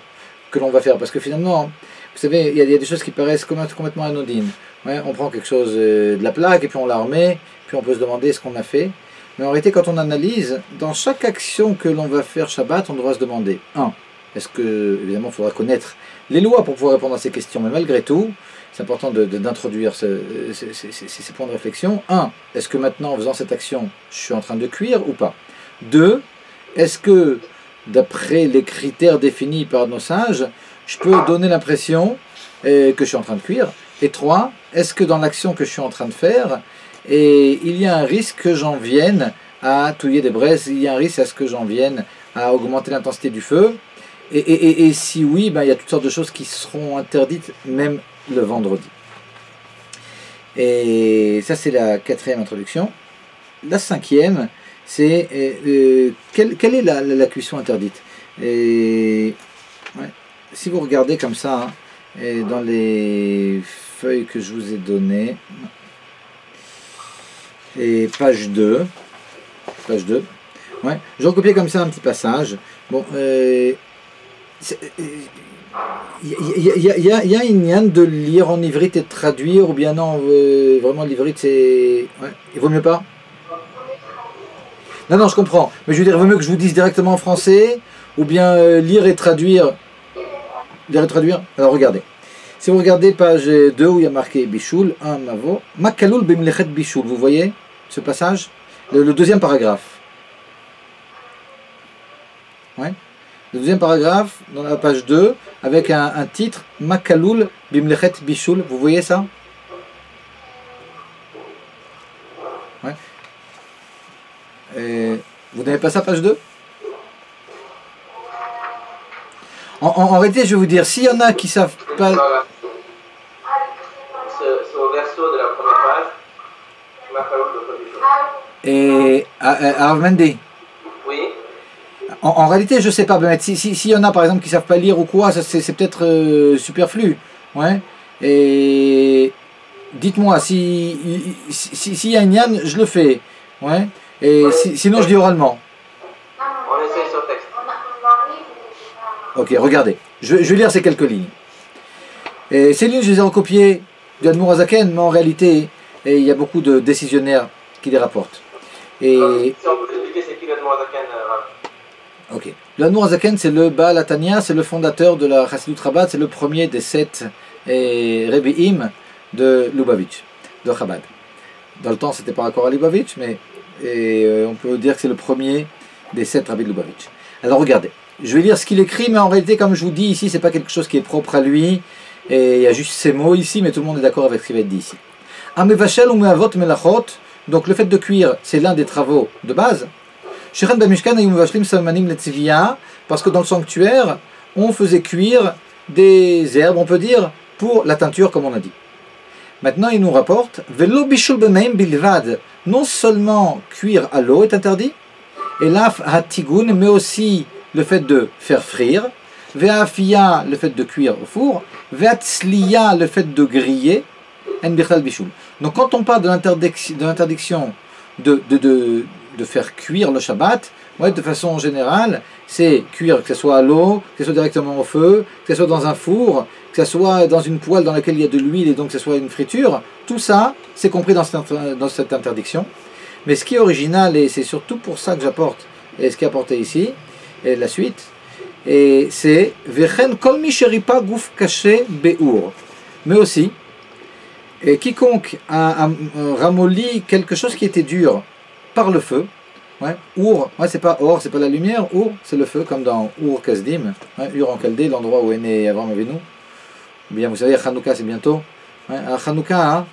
que l'on va faire, parce que finalement, vous savez, il y a des choses qui paraissent complètement anodines. Ouais, on prend quelque chose de la plaque et puis on la remet, puis on peut se demander ce qu'on a fait. Mais en réalité, quand on analyse, dans chaque action que l'on va faire Shabbat, on devra se demander 1. Est-ce que, évidemment, il faudra connaître les lois pour pouvoir répondre à ces questions, mais malgré tout, c'est important d'introduire ces points de réflexion. 1. Est-ce que maintenant, en faisant cette action, je suis en train de cuire ou pas? 2. Est-ce que, d'après les critères définis par nos sages, je peux donner l'impression que je suis en train de cuire? Et 3. Est-ce que dans l'action que je suis en train de faire, il y a un risque que j'en vienne à touiller des braises, il y a un risque à ce que j'en vienne à augmenter l'intensité du feu? Et si oui, ben, il y a toutes sortes de choses qui seront interdites, même le vendredi. Et ça, c'est la 4e introduction. La 5e, c'est quelle est la cuisson interdite? Et, ouais, si vous regardez comme ça, hein, et dans les feuilles que je vous ai données, et page 2, ouais, je recopiais comme ça un petit passage. Bon, il y a une yann de lire en ivrite et de traduire, ou bien non, vraiment l'ivrite c'est... Ouais, il vaut mieux pas? Non, je comprends, mais je veux dire, il vaut mieux que je vous dise directement en français, ou bien lire et traduire. Lire et traduire? Alors regardez. Si vous regardez page 2 où il y a marqué Bichoul, un mavo, Makaloul bimlechet Bichoul, vous voyez ce passage? Le deuxième paragraphe. Ouais. Le deuxième paragraphe, dans la page 2, avec un titre, Makaloul bimlechet Bichoul, vous voyez ça? Ouais. Et vous n'avez pas ça, page 2? En réalité, je vais vous dire, s'il y en a qui ne savent pas... C'est au verso de la première page, Makaloul bimlechet Bichoul. Et Arvendi. Oui. En réalité, je ne sais pas, s'il y en a par exemple qui ne savent pas lire ou quoi, c'est peut-être superflu. Ouais. Et dites-moi, s'il y a une yann, je le fais. Ouais. Et sinon, je dis oralement. On essaie sur texte. Ok, regardez. Je vais lire ces quelques lignes. Et ces lignes, je les ai recopiées du Admour Hazaken, mais en réalité, il y a beaucoup de décisionnaires qui les rapportent. Et... Si on peut expliquer c'est qui l'Admour Hazaken, ok. Le Admour Hazaken, c'est le Baal Atania, c'est le fondateur de la Chassidut Chabad, c'est le premier des 7 Rebbeim de Lubavitch, de Chabad. Dans le temps, c'était par rapport à Lubavitch, mais on peut dire que c'est le premier des 7 rabbis de Lubavitch. Alors regardez, je vais lire ce qu'il écrit, mais en réalité, comme je vous dis ici, c'est pas quelque chose qui est propre à lui, et il y a juste ces mots ici, mais tout le monde est d'accord avec ce qui va être dit ici. Amevachel ou meavot melachot, donc le fait de cuire, c'est l'un des travaux de base. Parce que dans le sanctuaire, on faisait cuire des herbes, on peut dire, pour la teinture, comme on a dit. Maintenant, il nous rapporte, non seulement cuire à l'eau est interdit, et là, hatigun, mais aussi le fait de faire frire, ve'afia, le fait de cuire au four, ve'atzliya, le fait de griller, en bichal bishul. Donc, quand on parle de l'interdiction de faire cuire le Shabbat, ouais, de façon générale, c'est cuire, que ce soit à l'eau, que ce soit directement au feu, que ce soit dans un four, que ce soit dans une poêle dans laquelle il y a de l'huile et donc que ce soit une friture, tout ça, c'est compris dans cette interdiction. Mais ce qui est original, et c'est surtout pour ça que j'apporte, et ce qui est apporté ici, et la suite, et c'est Vechen kol mi sheripa guf kaché beur. Mais aussi, et quiconque a ramolli quelque chose qui était dur par le feu, ouais, Ur, ouais, c'est pas or, c'est pas la lumière, Ur, c'est le feu, comme dans Ur Kasdim, ouais, Ur en Chaldée, l'endroit où est né Avram Avinu. Bien, vous savez, Hanouka c'est bientôt. Ouais, Hanouka, hein,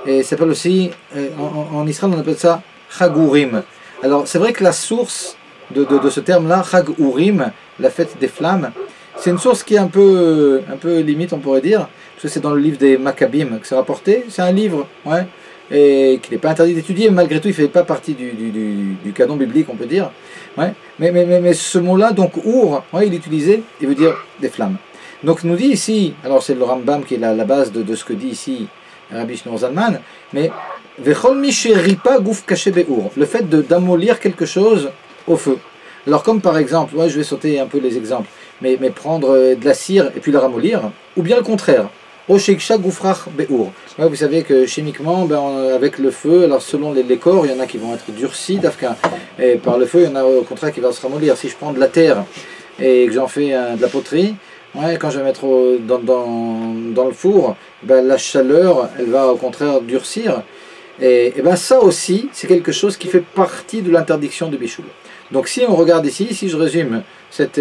et ça s'appelle aussi, en Israël on appelle ça Chagurim. Alors c'est vrai que la source de ce terme-là, Chagurim, la fête des flammes, c'est une source qui est un peu limite, on pourrait dire, parce que c'est dans le livre des Maccabim que c'est rapporté. C'est un livre, ouais, et qu'il n'est pas interdit d'étudier, mais malgré tout il ne fait pas partie du canon biblique, on peut dire. Ouais. Mais ce mot-là, donc Ur, ouais, il est utilisé, il veut dire des flammes. Donc il nous dit ici, alors c'est le Rambam qui est la base de ce que dit ici Rabbi Shneur Zalman, mais Vechol mi sheripa guf kaché beur, le fait d'amollir quelque chose au feu. Alors comme par exemple, ouais, je vais sauter un peu les exemples, mais prendre de la cire et puis la ramollir, ou bien le contraire. Osheksha gufrach beur. Ouais, vous savez que chimiquement, avec le feu, alors selon les corps, il y en a qui vont être durcis, et par le feu, il y en a au contraire qui va se ramollir. Si je prends de la terre et que j'en fais de la poterie, Ouais, quand je vais mettre dans le four, ben, la chaleur, elle va au contraire durcir. Et ben ça aussi, c'est quelque chose qui fait partie de l'interdiction de bichoul. Donc si on regarde ici, si je résume cette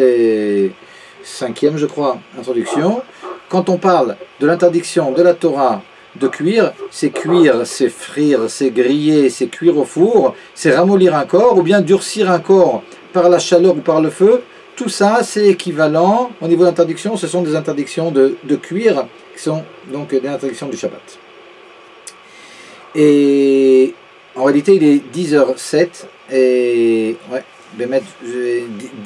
cinquième, je crois, introduction, quand on parle de l'interdiction de la Torah de cuire, c'est frire, c'est griller, c'est cuire au four, c'est ramollir un corps, ou bien durcir un corps par la chaleur ou par le feu. Tout ça, c'est équivalent, au niveau d'interdiction, ce sont des interdictions de cuire, qui sont donc des interdictions du Shabbat. Et en réalité, il est 10h07, et ouais,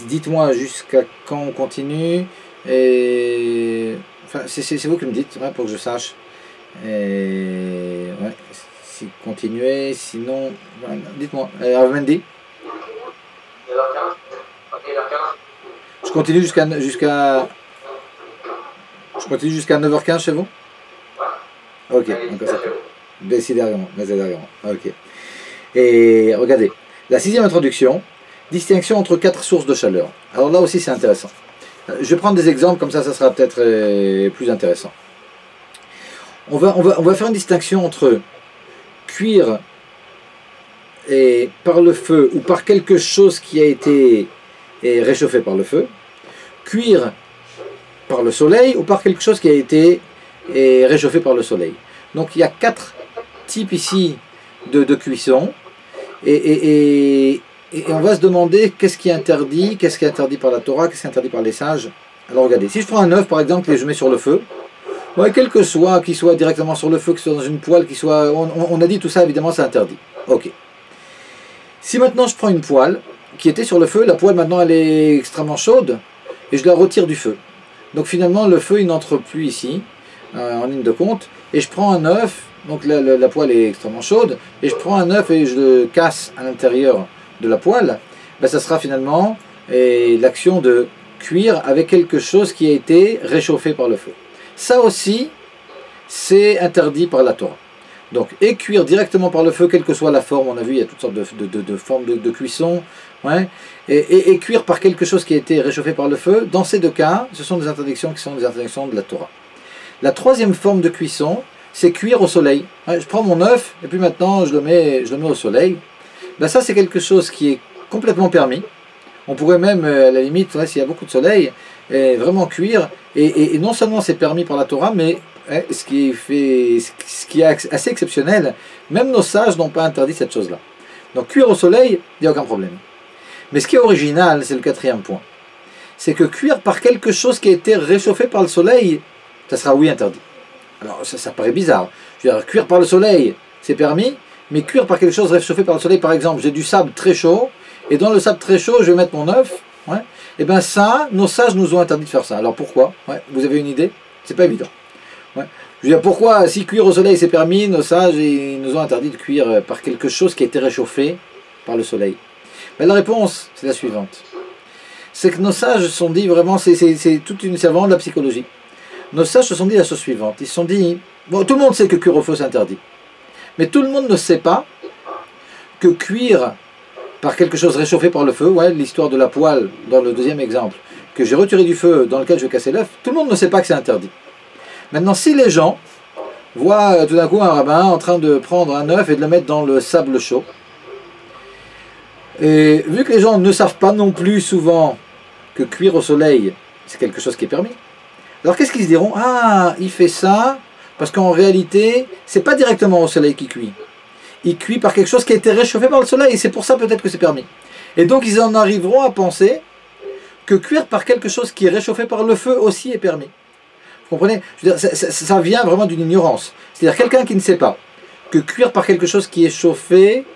dites-moi jusqu'à quand on continue, et enfin, c'est vous qui me dites, ouais, pour que je sache. Et ouais, si continuez, sinon, voilà, dites-moi. Mendy. Je continue jusqu'à 9h15 chez vous. Ok, donc ça fait. Décidément. Ok. Et regardez, la sixième introduction, distinction entre 4 sources de chaleur. Alors là aussi c'est intéressant. Je vais prendre des exemples, comme ça sera peut-être plus intéressant. On va faire une distinction entre cuire et par le feu ou par quelque chose qui a été réchauffé par le feu, cuire par le soleil ou par quelque chose qui a été réchauffé par le soleil. Donc il y a 4 types ici de cuisson et on va se demander qu'est-ce qui est interdit par la Torah, qu'est-ce qui est interdit par les sages. Alors regardez, si je prends un œuf par exemple et je mets sur le feu, ouais, quel que soit, qu'il soit directement sur le feu, qu'il soit dans une poêle, qu'il soit, on a dit tout ça évidemment c'est interdit. Ok. Si maintenant je prends une poêle qui était sur le feu, la poêle maintenant elle est extrêmement chaude et je la retire du feu. Donc finalement le feu il n'entre plus ici en ligne de compte et je prends un œuf, donc la poêle est extrêmement chaude et je prends un œuf et je le casse à l'intérieur de la poêle, ben, ça sera finalement l'action de cuire avec quelque chose qui a été réchauffé par le feu. Ça aussi c'est interdit par la Torah. Donc, et cuire directement par le feu, quelle que soit la forme, on a vu, il y a toutes sortes de formes de cuisson, ouais, et cuire par quelque chose qui a été réchauffé par le feu, dans ces deux cas, ce sont des interdictions qui sont des interdictions de la Torah. La troisième forme de cuisson, c'est cuire au soleil. Ouais, je prends mon œuf, et puis maintenant, je le mets au soleil. Ben, ça, c'est quelque chose qui est complètement permis. On pourrait même, à la limite, ouais, s'il y a beaucoup de soleil, vraiment cuire, et non seulement c'est permis par la Torah, mais ce qui est assez exceptionnel, même nos sages n'ont pas interdit cette chose-là. Donc cuire au soleil, il n'y a aucun problème. Mais ce qui est original, c'est le quatrième point. C'est que cuire par quelque chose qui a été réchauffé par le soleil, ça sera oui interdit. Alors ça paraît bizarre. Je veux dire, cuire par le soleil, c'est permis, mais cuire par quelque chose réchauffé par le soleil, par exemple, j'ai du sable très chaud, et dans le sable très chaud, je vais mettre mon œuf, ouais, et bien ça, nos sages nous ont interdit de faire ça. Alors pourquoi? Ouais, vous avez une idée? C'est pas évident. Ouais. Je veux dire, pourquoi, si cuire au soleil c'est permis, nos sages ils nous ont interdit de cuire par quelque chose qui a été réchauffé par le soleil? Ben, la réponse, c'est la suivante. C'est que nos sages se sont dit vraiment, c'est vraiment de la psychologie. Nos sages se sont dit la chose suivante. Ils se sont dit, bon, tout le monde sait que cuire au feu c'est interdit. Mais tout le monde ne sait pas que cuire par quelque chose réchauffé par le feu, ouais, l'histoire de la poêle dans le deuxième exemple, que j'ai retiré du feu dans lequel je vais casser l'œuf, tout le monde ne sait pas que c'est interdit. Maintenant, si les gens voient tout d'un coup un rabbin en train de prendre un œuf et de le mettre dans le sable chaud, et vu que les gens ne savent pas non plus souvent que cuire au soleil, c'est quelque chose qui est permis, alors qu'est-ce qu'ils se diront? Ah, il fait ça parce qu'en réalité, c'est pas directement au soleil qu'il cuit. Il cuit par quelque chose qui a été réchauffé par le soleil, et c'est pour ça peut-être que c'est permis. Et donc ils en arriveront à penser que cuire par quelque chose qui est réchauffé par le feu aussi est permis. Vous comprenez? Je veux dire, ça vient vraiment d'une ignorance. C'est-à-dire quelqu'un qui ne sait pas que cuire par quelque chose qui est chauffé,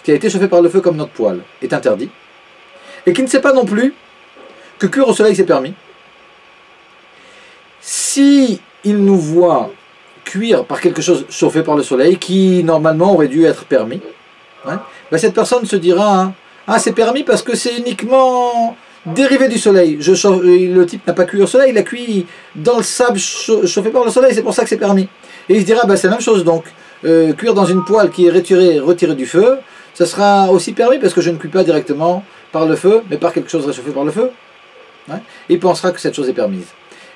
qui a été chauffé par le feu comme notre poêle, est interdit, et qui ne sait pas non plus que cuire au soleil c'est permis. Si il nous voit cuire par quelque chose chauffé par le soleil, qui normalement aurait dû être permis, hein, ben cette personne se dira, hein, ah c'est permis parce que c'est uniquement dérivé du soleil. Le type n'a pas cuit au soleil, il a cuit dans le sable chauffé par le soleil, c'est pour ça que c'est permis. Et il se dira, bah, c'est la même chose donc. Cuire dans une poêle qui est retirée du feu, ça sera aussi permis parce que je ne cuis pas directement par le feu, mais par quelque chose réchauffé par le feu. Hein, et il pensera que cette chose est permise.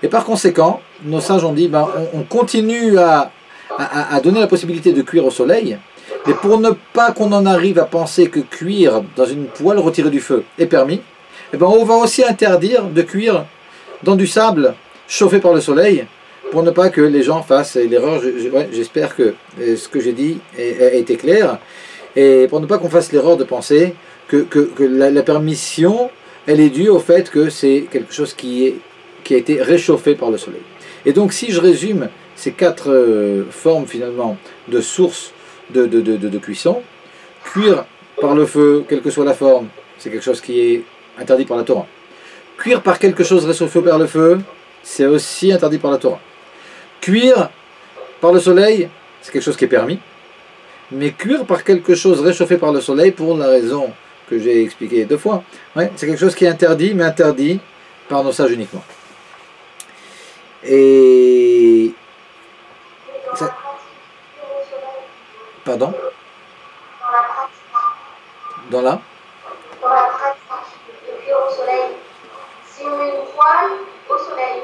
Et par conséquent, nos sages ont dit, ben, on continue à donner la possibilité de cuire au soleil, mais pour ne pas qu'on en arrive à penser que cuire dans une poêle retirée du feu est permis, eh ben, on va aussi interdire de cuire dans du sable chauffé par le soleil, pour ne pas que les gens fassent l'erreur. J'espère que ce que j'ai dit a été clair, et pour ne pas qu'on fasse l'erreur de penser que la permission, elle est due au fait que c'est quelque chose qui a été réchauffé par le soleil. Et donc si je résume ces quatre formes finalement de sources de cuisson, cuire par le feu, quelle que soit la forme, c'est quelque chose qui est interdit par la Torah. Cuire par quelque chose réchauffé par le feu, c'est aussi interdit par la Torah. Cuire par le soleil, c'est quelque chose qui est permis, mais cuire par quelque chose réchauffé par le soleil, pour la raison que j'ai expliquée 2 fois, ouais, c'est quelque chose qui est interdit, mais interdit par nos sages uniquement. Et... ça... Pardon? Dans la pratique de cuire au soleil. Si on met une poêle au soleil.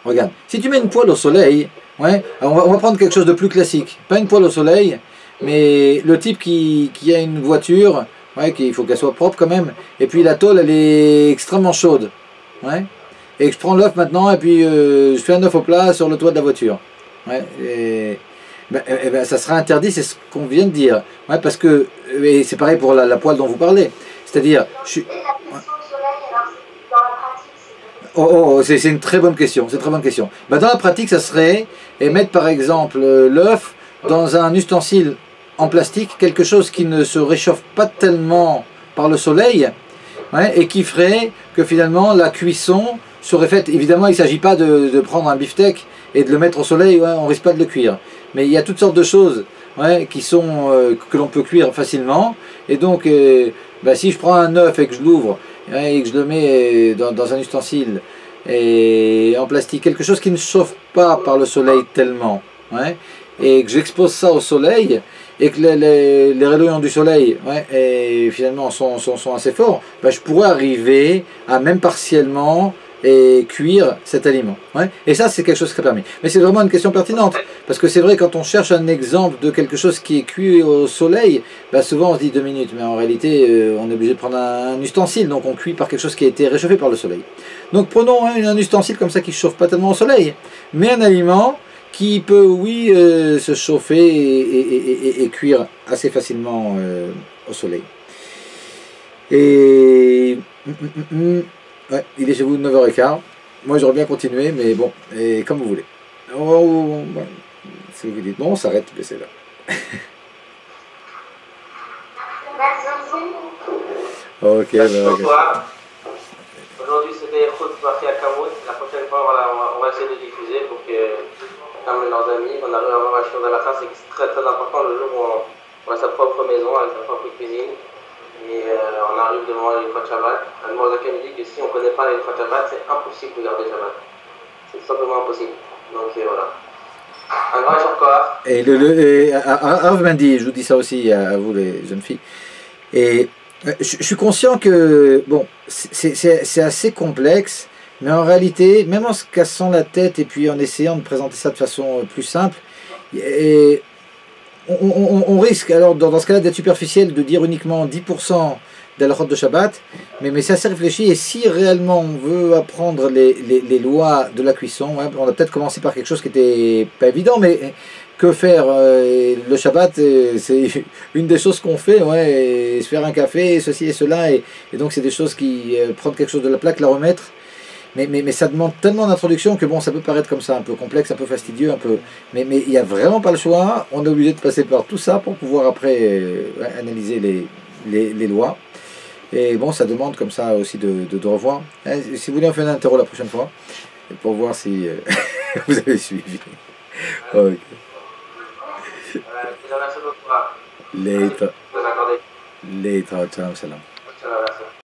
Regarde, si tu mets une poêle au soleil, ouais, on va prendre quelque chose de plus classique. Pas une poêle au soleil, mais le type qui a une voiture, ouais, il faut qu'elle soit propre quand même, et puis la tôle elle est extrêmement chaude. Ouais, et que je prends l'œuf maintenant, et puis je fais un œuf au plat sur le toit de la voiture. Ouais, et ça sera interdit, c'est ce qu'on vient de dire. Ouais, parce que, et c'est pareil pour la poêle dont vous parlez. C'est-à-dire, c'est une très bonne question, c'est une très bonne question. Ben, dans la pratique, ça serait mettre par exemple l'œuf dans un ustensile en plastique, quelque chose qui ne se réchauffe pas tellement par le soleil, ouais, et qui ferait que finalement la cuisson serait faite. Évidemment, il ne s'agit pas de prendre un beefsteak et de le mettre au soleil, ouais, on ne risque pas de le cuire. Mais il y a toutes sortes de choses, ouais, qui sont, que l'on peut cuire facilement. Et donc, ben, si je prends un œuf et que je l'ouvre, et que je le mets dans un ustensile et en plastique, quelque chose qui ne chauffe pas par le soleil tellement, ouais, et que j'expose ça au soleil, et que les rayons du soleil, ouais, et finalement sont assez forts, ben, je pourrais arriver à même partiellement et cuire cet aliment. Ouais. Et ça, c'est quelque chose qui est permis. Mais c'est vraiment une question pertinente, parce que c'est vrai, quand on cherche un exemple de quelque chose qui est cuit au soleil, bah souvent on se dit 2 minutes, mais en réalité, on est obligé de prendre un ustensile, donc on cuit par quelque chose qui a été réchauffé par le soleil. Donc prenons un ustensile comme ça qui ne chauffe pas tellement au soleil, mais un aliment qui peut, oui, se chauffer et cuire assez facilement au soleil. Et... ouais, il est chez vous 9h15. Moi j'aurais bien continué, mais bon, et comme vous voulez. Oh, bon, si vous dites bon, on s'arrête, baissez là. Ok, bonsoir. Aujourd'hui c'était Khut Bachi à Kamout. La prochaine fois, voilà, on va essayer de diffuser pour que, comme leurs amis, on arrive à avoir un chiot de la classe. C'est très très important le jour où on a sa propre maison avec sa propre cuisine. Et on arrive devant les trois Shabbat. Un Mozaken dit que si on ne connaît pas les trois Shabbat, c'est impossible de garder Shabbat. C'est simplement impossible. Donc voilà. Un grand Shabbat. Et Rav Mendy, je vous dis ça aussi à vous les jeunes filles. Et je suis conscient que bon, c'est assez complexe, mais en réalité, même en se cassant la tête et puis en essayant de présenter ça de façon plus simple, et on risque, alors dans ce cas-là, d'être superficiel, de dire uniquement 10% d'Halachot de Shabbat, mais c'est assez réfléchi, et si réellement on veut apprendre les lois de la cuisson, ouais, on a peut-être commencé par quelque chose qui n'était pas évident, mais que faire le Shabbat, c'est une des choses qu'on fait, ouais, et se faire un café, ceci et cela, et donc c'est des choses qui prendre quelque chose de la plaque, la remettre. Mais ça demande tellement d'introduction que bon, ça peut paraître comme ça un peu complexe, un peu fastidieux, un peu. Mais il n'y a vraiment pas le choix. On est obligé de passer par tout ça pour pouvoir après analyser les lois. Et bon, ça demande comme ça aussi de revoir. Si vous voulez, on fait un interro la prochaine fois pour voir si vous avez suivi. Okay. Later. Later. Ciao, salam.